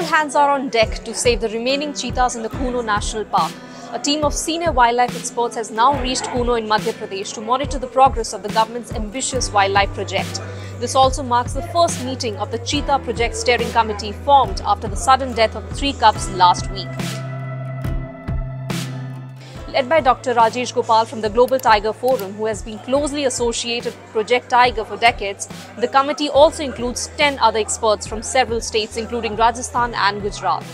hands are on deck to save the remaining cheetahs in the Kuno National Park. A team of senior wildlife experts has now reached Kuno in Madhya Pradesh to monitor the progress of the government's ambitious wildlife project. This also marks the first meeting of the Cheetah Project Steering Committee formed after the sudden death of 3 cubs last week. Led by Dr. Rajesh Gopal from the Global Tiger Forum, who has been closely associated with Project Tiger for decades, the committee also includes 10 other experts from several states including Rajasthan and Gujarat.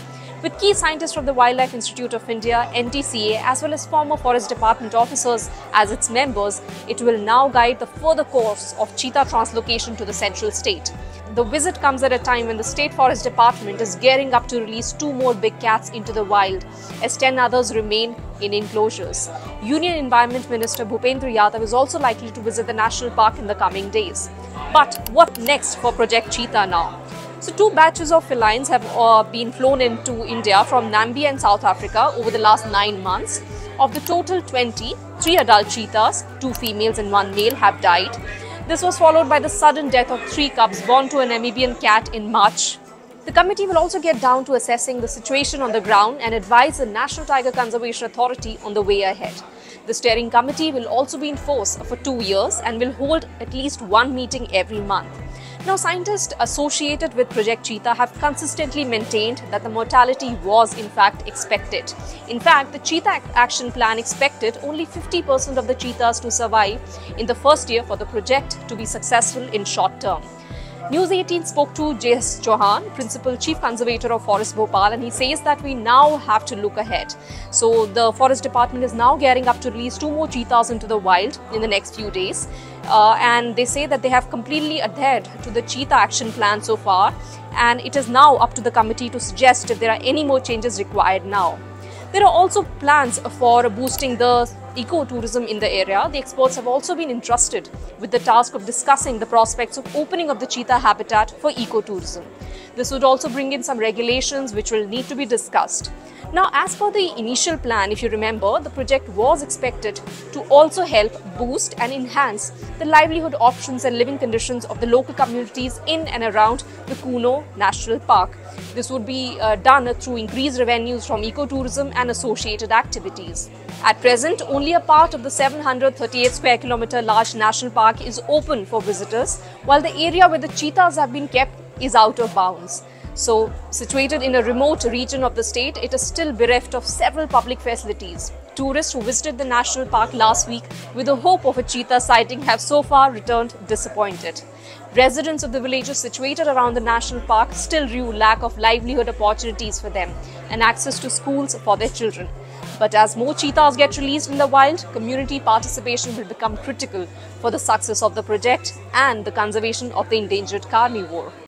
With key scientists from the Wildlife Institute of India, NTCA, as well as former Forest Department officers as its members, it will now guide the further course of cheetah translocation to the central state. The visit comes at a time when the State Forest Department is gearing up to release 2 more big cats into the wild, as 10 others remain in enclosures. Union Environment Minister Bhupendra Yadav is also likely to visit the national park in the coming days. But what next for Project Cheetah now? So 2 batches of felines have been flown into India from Namibia and South Africa over the last 9 months. Of the total 20, 3 adult cheetahs, 2 females and 1 male have died. This was followed by the sudden death of 3 cubs born to a Namibian cat in March. The committee will also get down to assessing the situation on the ground and advise the National Tiger Conservation Authority on the way ahead. The steering committee will also be in force for 2 years and will hold at least 1 meeting every month. Now, scientists associated with Project Cheetah have consistently maintained that the mortality was in fact expected. In fact, the Cheetah Action Plan expected only 50% of the cheetahs to survive in the first year for the project to be successful in short term. News18 spoke to J.S. Chauhan, Principal Chief Conservator of Forest Bhopal, and he says that we now have to look ahead. So the Forest Department is now gearing up to release 2 more cheetahs into the wild in the next few days. And they say that they have completely adhered to the Cheetah Action Plan so far, and it is now up to the committee to suggest if there are any more changes required now. There are also plans for boosting the ecotourism in the area. The experts have also been entrusted with the task of discussing the prospects of opening of the cheetah habitat for ecotourism. This would also bring in some regulations which will need to be discussed. Now, as per the initial plan, if you remember, the project was expected to also help boost and enhance the livelihood options and living conditions of the local communities in and around the Kuno National Park. This would be done through increased revenues from ecotourism and associated activities. At present, only a part of the 738 square kilometer large national park is open for visitors, while the area where the cheetahs have been kept is out of bounds. So, situated in a remote region of the state, it is still bereft of several public facilities. Tourists who visited the national park last week with the hope of a cheetah sighting have so far returned disappointed. Residents of the villages situated around the national park still rue lack of livelihood opportunities for them and access to schools for their children. But as more cheetahs get released in the wild, community participation will become critical for the success of the project and the conservation of the endangered carnivore.